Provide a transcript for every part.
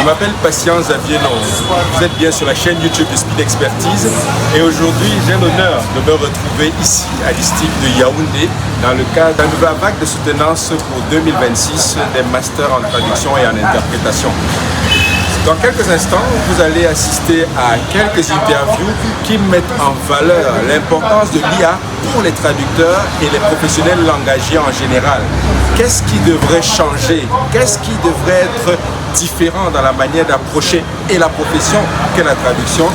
Je m'appelle Patient Xavier Long. Vous êtes bien sur la chaîne YouTube de Speed Expertise et aujourd'hui j'ai l'honneur de me retrouver ici à l'ISTIC de Yaoundé dans le cadre d'un nouvel vague de soutenance pour 2026 des masters en traduction et en interprétation. Dans quelques instants, vous allez assister à quelques interviews qui mettent en valeur l'importance de l'IA pour les traducteurs et les professionnels langagiers en général. Qu'est-ce qui devrait changer? Qu'est-ce qui devrait être différent dans la manière d'approcher et la profession que la traduction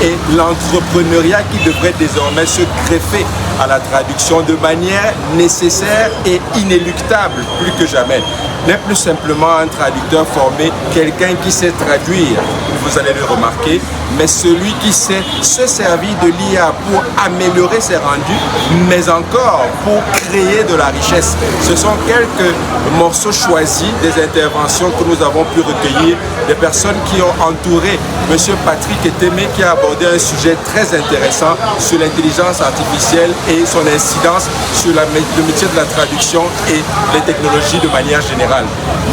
et l'entrepreneuriat qui devrait désormais se greffer à la traduction de manière nécessaire et inéluctable plus que jamais. N'est plus simplement un traducteur formé, quelqu'un qui sait traduire, vous allez le remarquer, mais celui qui sait se servir de l'IA pour améliorer ses rendus, mais encore pour créer de la richesse. Ce sont quelques morceaux choisis des interventions que nous avons pu recueillir des personnes qui ont entouré M. Patrick Etemé, qui a abordé un sujet très intéressant sur l'intelligence artificielle et son incidence sur le métier de la traduction et les technologies de manière générale.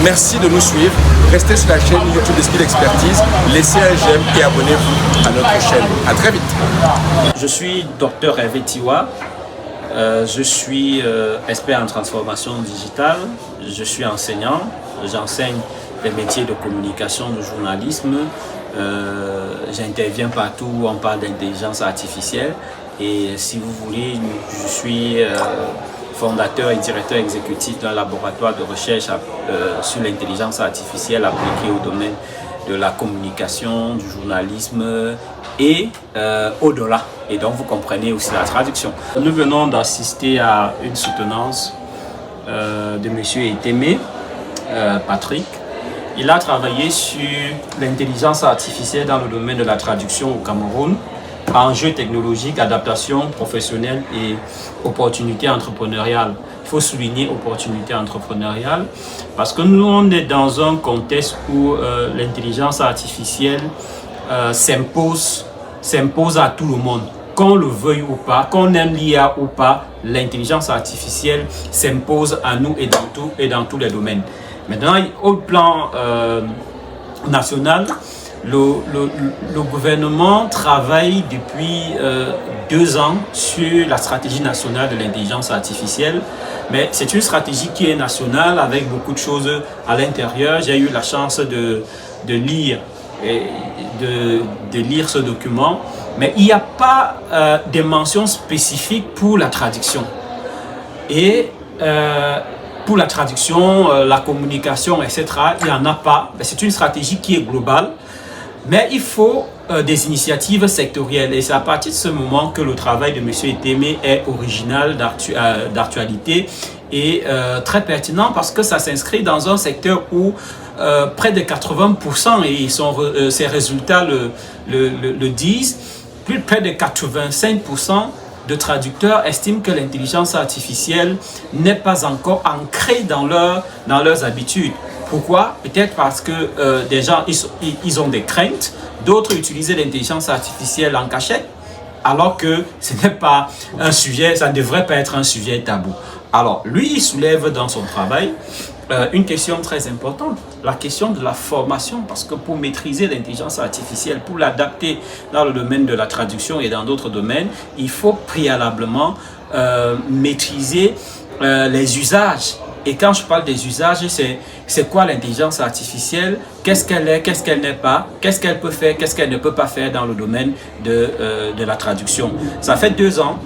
Merci de nous suivre. Restez sur la chaîne YouTube de Speed Expertise. Laissez un j'aime et abonnez-vous à notre chaîne. À très vite. Je suis Dr Hervé Tiwa. Je suis expert en transformation digitale. Je suis enseignant. J'enseigne les métiers de communication, de journalisme. J'interviens partout où on parle d'intelligence artificielle. Et si vous voulez, je suis fondateur et directeur exécutif d'un laboratoire de recherche sur l'intelligence artificielle appliquée au domaine de la communication, du journalisme et au-delà. Et donc vous comprenez aussi la traduction. Nous venons d'assister à une soutenance de M. Etemé, Patrick. Il a travaillé sur l'intelligence artificielle dans le domaine de la traduction au Cameroun. Enjeux technologiques, adaptation professionnelle et opportunités entrepreneuriales. Il faut souligner opportunités entrepreneuriales parce que nous, on est dans un contexte où l'intelligence artificielle s'impose à tout le monde. Qu'on le veuille ou pas, qu'on aime l'IA ou pas, l'intelligence artificielle s'impose à nous et dans tous les domaines. Maintenant, au plan national, le gouvernement travaille depuis 2 ans sur la stratégie nationale de l'intelligence artificielle, mais c'est une stratégie qui est nationale avec beaucoup de choses à l'intérieur. J'ai eu la chance de lire ce document, mais il n'y a pas de mention spécifique pour la traduction. Et pour la traduction, la communication, etc., il n'y en a pas. C'est une stratégie qui est globale. Mais il faut des initiatives sectorielles et c'est à partir de ce moment que le travail de M. Etemé est original, d'actualité et très pertinent parce que ça s'inscrit dans un secteur où près de 80%, et ces résultats le disent, près de 85% de traducteurs estiment que l'intelligence artificielle n'est pas encore ancrée dans leurs habitudes. Pourquoi? Peut-être parce que des gens ils ont des craintes, d'autres utilisent l'intelligence artificielle en cachette, alors que ce n'est pas un sujet, ça ne devrait pas être un sujet tabou. Alors lui, il soulève dans son travail une question très importante, la question de la formation, parce que pour maîtriser l'intelligence artificielle, pour l'adapter dans le domaine de la traduction et dans d'autres domaines, il faut préalablement maîtriser les usages. Et quand je parle des usages, c'est quoi l'intelligence artificielle? Qu'est-ce qu'elle est? Qu'est-ce qu'elle n'est pas? Qu'est-ce qu'elle peut faire? Qu'est-ce qu'elle ne peut pas faire dans le domaine de la traduction? Ça fait 2 ans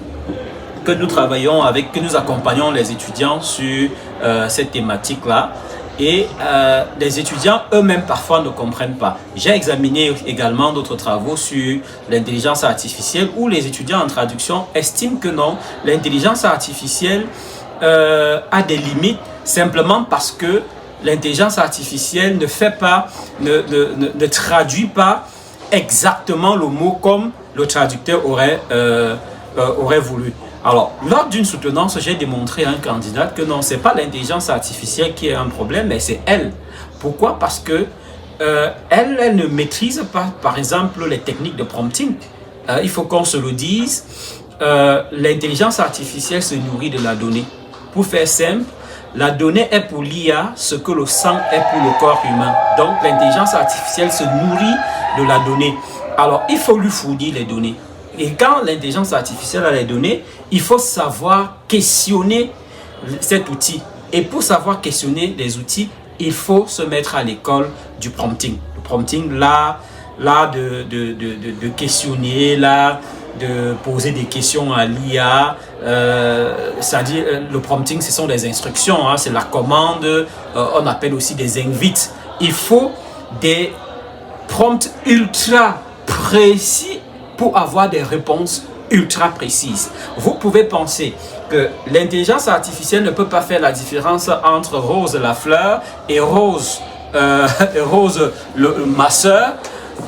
que nous travaillons que nous accompagnons les étudiants sur cette thématique-là. Et les étudiants eux-mêmes parfois ne comprennent pas. J'ai examiné également d'autres travaux sur l'intelligence artificielle où les étudiants en traduction estiment que non, l'intelligence artificielle a des limites simplement parce que l'intelligence artificielle ne traduit pas exactement le mot comme le traducteur aurait voulu. Alors, lors d'une soutenance, j'ai démontré à un candidat que non, ce n'est pas l'intelligence artificielle qui est un problème, mais c'est elle. Pourquoi? Parce que elle ne maîtrise pas, par exemple, les techniques de prompting. Il faut qu'on se le dise, l'intelligence artificielle se nourrit de la donnée. Pour faire simple, La donnée est pour l'IA ce que le sang est pour le corps humain. Donc l'intelligence artificielle se nourrit de la donnée. Alors il faut lui fournir les données. Et quand l'intelligence artificielle a les données, il faut savoir questionner cet outil. Et pour savoir questionner les outils, il faut se mettre à l'école du prompting. Le prompting, là de questionner, là de poser des questions à l'IA. C'est-à-dire, le prompting, ce sont des instructions, hein, c'est la commande. On appelle aussi des invites. Il faut des prompts ultra précis pour avoir des réponses ultra précises. Vous pouvez penser que l'intelligence artificielle ne peut pas faire la différence entre Rose la fleur et Rose, ma soeur,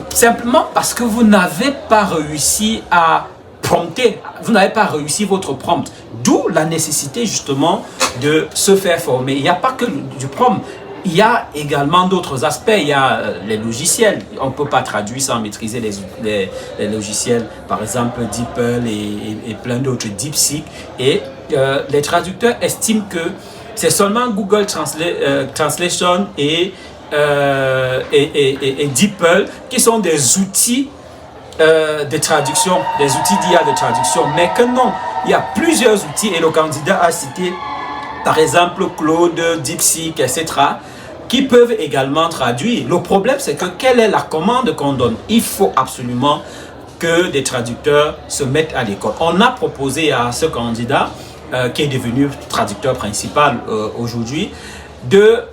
simplement parce que vous n'avez pas réussi à prompter, vous n'avez pas réussi votre prompt. D'où la nécessité justement de se faire former. Il n'y a pas que du prompt. Il y a également d'autres aspects. Il y a les logiciels. On ne peut pas traduire sans maîtriser les logiciels. Par exemple, DeepL et plein d'autres, DeepSeek. Et les traducteurs estiment que c'est seulement Google Translation et DeepL qui sont des outils de traduction, des outils d'IA de traduction. Mais que non, il y a plusieurs outils et le candidat a cité par exemple Claude, DeepSeek, etc. qui peuvent également traduire. Le problème, c'est que quelle est la commande qu'on donne? Il faut absolument que des traducteurs se mettent à l'école. On a proposé à ce candidat, qui est devenu traducteur principal aujourd'hui, de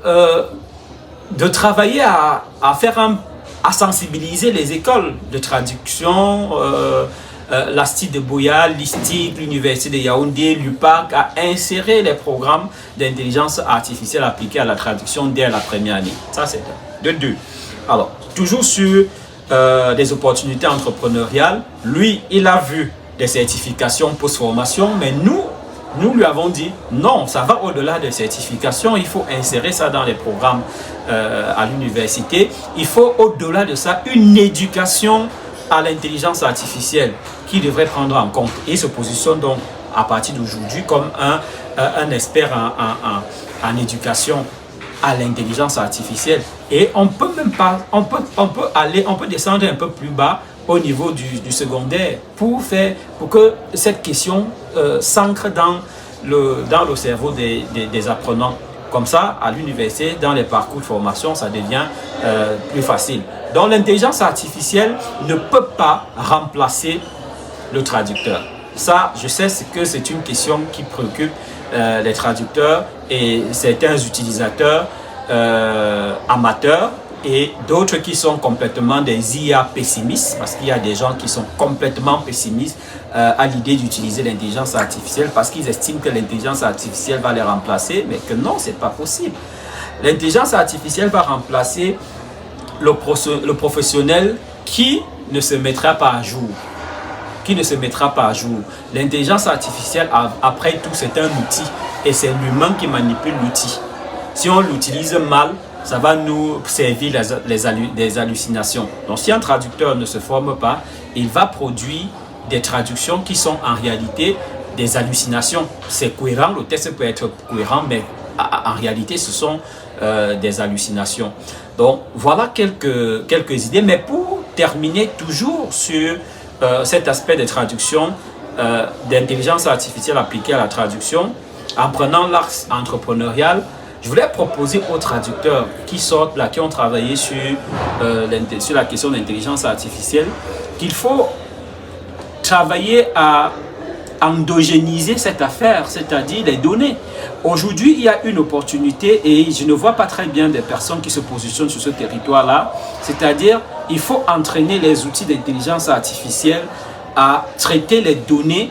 travailler à sensibiliser les écoles de traduction, l'Asti de Buea, l'ISTIC, l'Université de Yaoundé, l'UPAC, à insérer les programmes d'intelligence artificielle appliqués à la traduction dès la première année. Ça, c'est de deux. Alors, toujours sur des opportunités entrepreneuriales, lui, il a vu des certifications post-formation, mais nous lui avons dit non, ça va au-delà des certifications, il faut insérer ça dans les programmes à l'université. Il faut au-delà de ça une éducation à l'intelligence artificielle qui devrait prendre en compte et se positionne donc à partir d'aujourd'hui comme un expert en éducation à l'intelligence artificielle. Et on peut même pas, on peut descendre un peu plus bas au niveau du secondaire pour que cette question s'ancre dans le cerveau des apprenants. Comme ça, à l'université, dans les parcours de formation, ça devient plus facile. Donc l'intelligence artificielle ne peut pas remplacer le traducteur. Ça, je sais que c'est une question qui préoccupe les traducteurs et certains utilisateurs amateurs et d'autres qui sont complètement des IA pessimistes, parce qu'il y a des gens qui sont complètement pessimistes à l'idée d'utiliser l'intelligence artificielle parce qu'ils estiment que l'intelligence artificielle va les remplacer, mais que non, c'est pas possible. L'intelligence artificielle va remplacer le professionnel qui ne se mettra pas à jour. L'intelligence artificielle, après tout, c'est un outil et c'est l'humain qui manipule l'outil. Si on l'utilise mal, ça va nous servir des hallucinations. Donc si un traducteur ne se forme pas, il va produire des traductions qui sont en réalité des hallucinations. C'est cohérent, le texte peut être cohérent, mais en réalité ce sont des hallucinations. Donc voilà quelques idées, mais pour terminer toujours sur cet aspect de traduction, d'intelligence artificielle appliquée à la traduction, en prenant l'axe entrepreneurial, je voulais proposer aux traducteurs qui sortent là, qui ont travaillé sur la question d'intelligence artificielle, qu'il faut travailler à endogéniser cette affaire, c'est-à-dire les données. Aujourd'hui, il y a une opportunité et je ne vois pas très bien des personnes qui se positionnent sur ce territoire-là, c'est-à-dire il faut entraîner les outils d'intelligence artificielle à traiter les données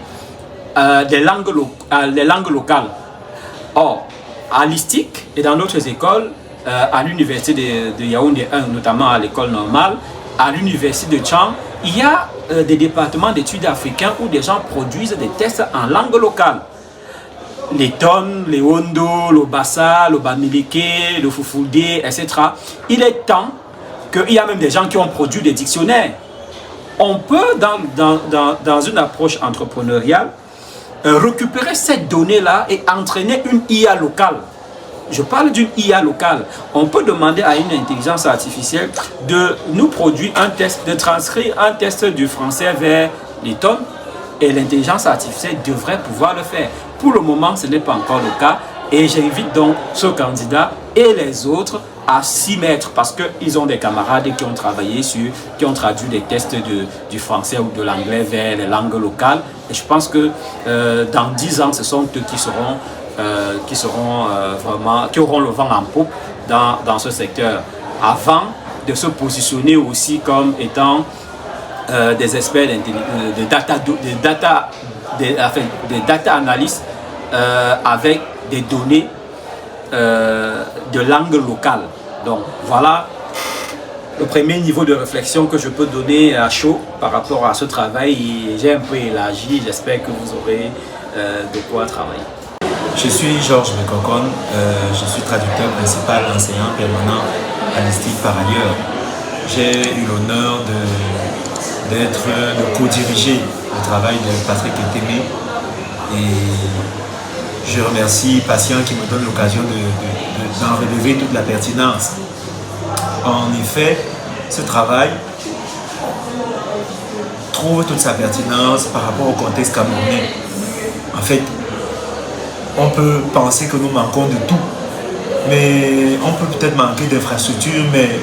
des langues locales. Or, à l'ISTIC et dans d'autres écoles, à l'université de Yaoundé 1, notamment à l'école normale, à l'université de Tchang, il y a des départements d'études africains où des gens produisent des tests en langue locale. Les Ton, les Hondo, le Bassa, le Bamileke, le Fufulde, etc. Il est temps qu'il y a même des gens qui ont produit des dictionnaires. On peut, dans une approche entrepreneuriale, récupérer cette donnée-là et entraîner une IA locale. je parle d'une IA locale. On peut demander à une intelligence artificielle de nous produire un test, de transcrire un test du français vers les tonnes, et l'intelligence artificielle devrait pouvoir le faire. Pour le moment, ce n'est pas encore le cas, et j'invite donc ce candidat et les autres à s'y mettre, parce qu'ils ont des camarades qui ont travaillé sur, qui ont traduit des tests du français ou de l'anglais vers les langues locales, et je pense que dans 10 ans, ce sont eux qui auront le vent en poupe dans ce secteur, avant de se positionner aussi comme étant des experts des data analystes avec des données de langue locale. Donc voilà le premier niveau de réflexion que je peux donner à chaud par rapport à ce travail. J'ai un peu élargi, j'espère que vous aurez de quoi travailler. Je suis Georges Mekokon, je suis traducteur principal enseignant permanent à l'ISTIC par ailleurs. J'ai eu l'honneur de co-diriger le travail de Patrick Etemé et je remercie Patient qui me donne l'occasion d'en relever toute la pertinence. En effet, ce travail trouve toute sa pertinence par rapport au contexte camerounais. En fait, on peut penser que nous manquons de tout, mais on peut peut-être manquer d'infrastructures, mais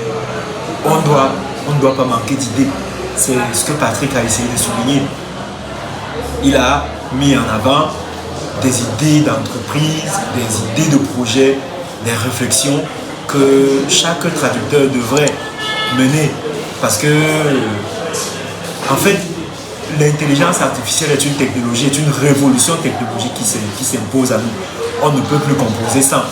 on ne doit pas manquer d'idées. C'est ce que Patrick a essayé de souligner. Il a mis en avant des idées d'entreprise, des idées de projet, des réflexions que chaque traducteur devrait mener. Parce que, en fait, l'intelligence artificielle est une technologie, est une révolution technologique qui s'impose à nous. On ne peut plus composer sans.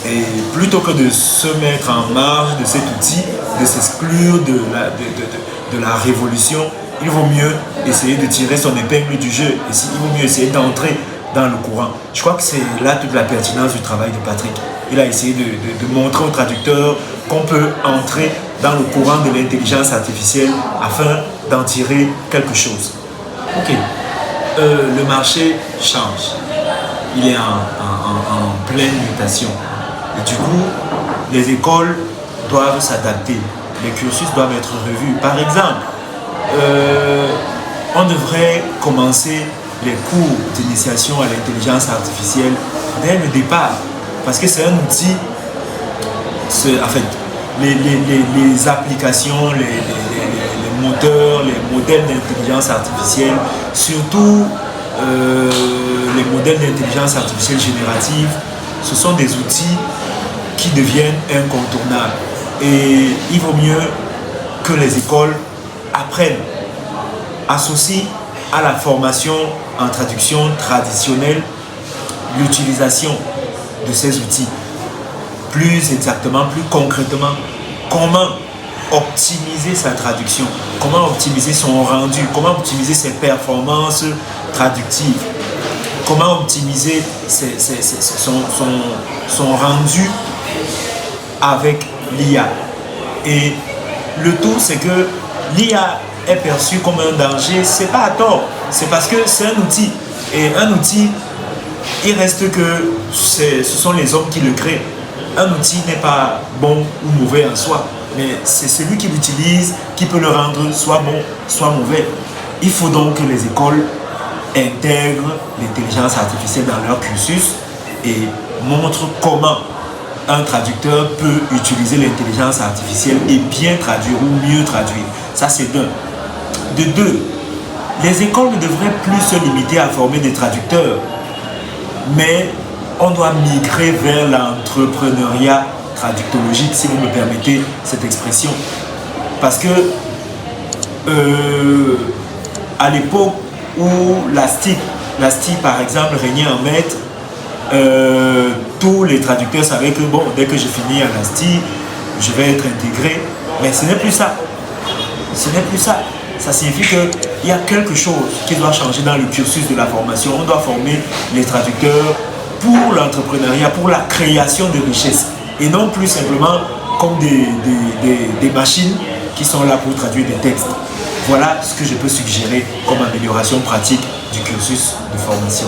Et plutôt que de se mettre en marge de cet outil, de s'exclure de la révolution, il vaut mieux essayer de tirer son épingle du jeu. Il vaut mieux essayer d'entrer dans le courant. Je crois que c'est là toute la pertinence du travail de Patrick. Il a essayé de montrer aux traducteurs qu'on peut entrer dans le courant de l'intelligence artificielle afin d'en tirer quelque chose. Ok, le marché change. Il est en pleine mutation. Et du coup, les écoles doivent s'adapter. Les cursus doivent être revus. Par exemple, on devrait commencer les cours d'initiation à l'intelligence artificielle dès le départ. Parce que c'est un outil, en fait, les applications, les moteurs, les modèles d'intelligence artificielle, surtout les modèles d'intelligence artificielle générative, ce sont des outils qui deviennent incontournables. Et il vaut mieux que les écoles apprennent, associent à la formation en traduction traditionnelle l'utilisation de ces outils. Plus exactement, plus concrètement, comment optimiser sa traduction, comment optimiser son rendu, comment optimiser ses performances traductives, comment optimiser son rendu avec l'IA. Et le tout, c'est que l'IA est perçue comme un danger, c'est pas à tort, c'est parce que c'est un outil. Et un outil, il reste que ce sont les hommes qui le créent. Un outil n'est pas bon ou mauvais en soi, mais c'est celui qui l'utilise qui peut le rendre soit bon, soit mauvais. Il faut donc que les écoles intègrent l'intelligence artificielle dans leur cursus et montrent comment un traducteur peut utiliser l'intelligence artificielle et bien traduire ou mieux traduire. Ça, c'est d'un. De deux, les écoles ne devraient plus se limiter à former des traducteurs, mais on doit migrer vers l'entrepreneuriat traductologique, si vous me permettez cette expression. Parce que à l'époque où l'ASTI par exemple régnait en maître, tous les traducteurs savaient que bon, dès que je finis à l'ASTI, je vais être intégré. Mais ce n'est plus ça. Ce n'est plus ça. Ça signifie qu'il y a quelque chose qui doit changer dans le cursus de la formation. On doit former les traducteurs pour l'entrepreneuriat, pour la création de richesses. Et non plus simplement comme des machines qui sont là pour traduire des textes. Voilà ce que je peux suggérer comme amélioration pratique du cursus de formation.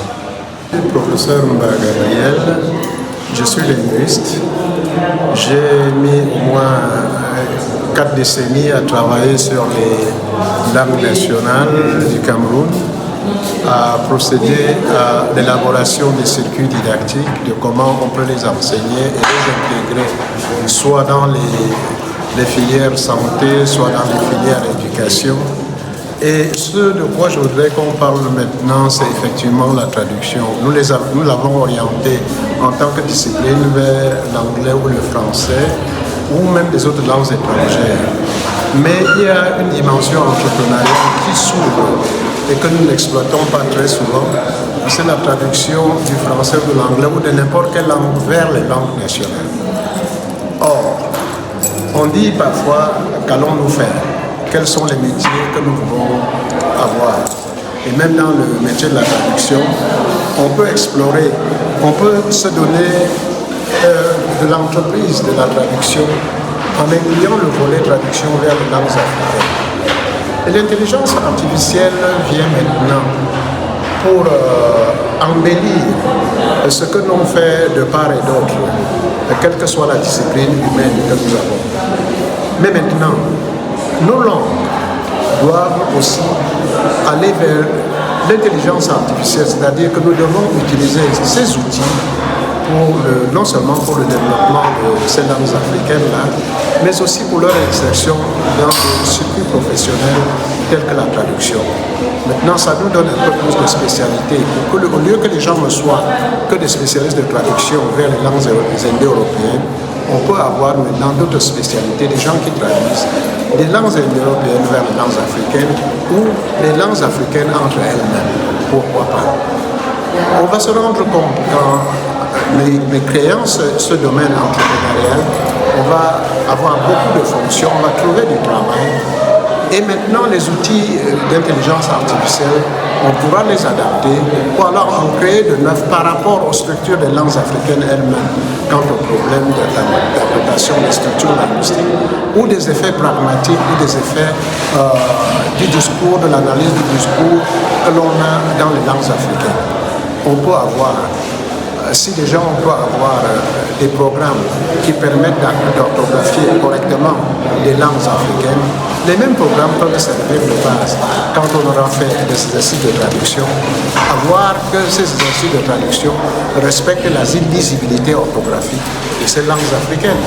Professeur Gabriel, Je suis linguiste. J'ai mis au moins 4 décennies à travailler sur les langues nationales du Cameroun, à procéder à l'élaboration des circuits didactiques, de comment on peut les enseigner et les intégrer, soit dans les filières santé, soit dans les filières éducation. Et ce de quoi je voudrais qu'on parle maintenant, c'est effectivement la traduction. Nous l'avons orienté en tant que discipline vers l'anglais ou le français, ou même des autres langues étrangères. Mais il y a une dimension entrepreneuriale qui s'ouvre et que nous n'exploitons pas très souvent. C'est la traduction du français ou de l'anglais ou de n'importe quelle langue vers les langues nationales. Or, on dit parfois, qu'allons-nous faire? Quels sont les métiers que nous pouvons avoir? Et même dans le métier de la traduction, on peut explorer, on peut se donner de l'entreprise de la traduction en incluant le volet traduction vers les langues africaines. Et l'intelligence artificielle vient maintenant pour embellir ce que l'on fait de part et d'autre, quelle que soit la discipline humaine que nous avons. Mais maintenant, nos langues doivent aussi aller vers l'intelligence artificielle, c'est-à-dire que nous devons utiliser ces outils non seulement pour le développement de ces langues africaines-là, mais aussi pour leur insertion dans des circuits professionnels tels que la traduction. Maintenant, ça nous donne un peu plus de spécialité. Au lieu que les gens ne soient que des spécialistes de traduction vers les langues indo-européennes, on peut avoir maintenant d'autres spécialités, des gens qui traduisent des langues indo-européennes vers les langues africaines ou les langues africaines entre elles-mêmes. Pourquoi pas? On va se rendre compte qu'en créant ce domaine entrepreneurial, on va avoir beaucoup de fonctions, on va trouver du travail. Et maintenant, les outils d'intelligence artificielle, on pourra les adapter ou alors en créer de neufs par rapport aux structures des langues africaines elles-mêmes, quant aux problèmes d'interprétation des structures linguistiques ou des effets pragmatiques ou des effets du discours, de l'analyse du discours que l'on a dans les langues africaines. On peut avoir, si déjà on peut avoir des programmes qui permettent d'orthographier correctement les langues africaines, les mêmes programmes peuvent servir de base quand on aura fait des exercices de traduction, à voir que ces exercices de traduction respectent la lisibilité orthographique de ces langues africaines.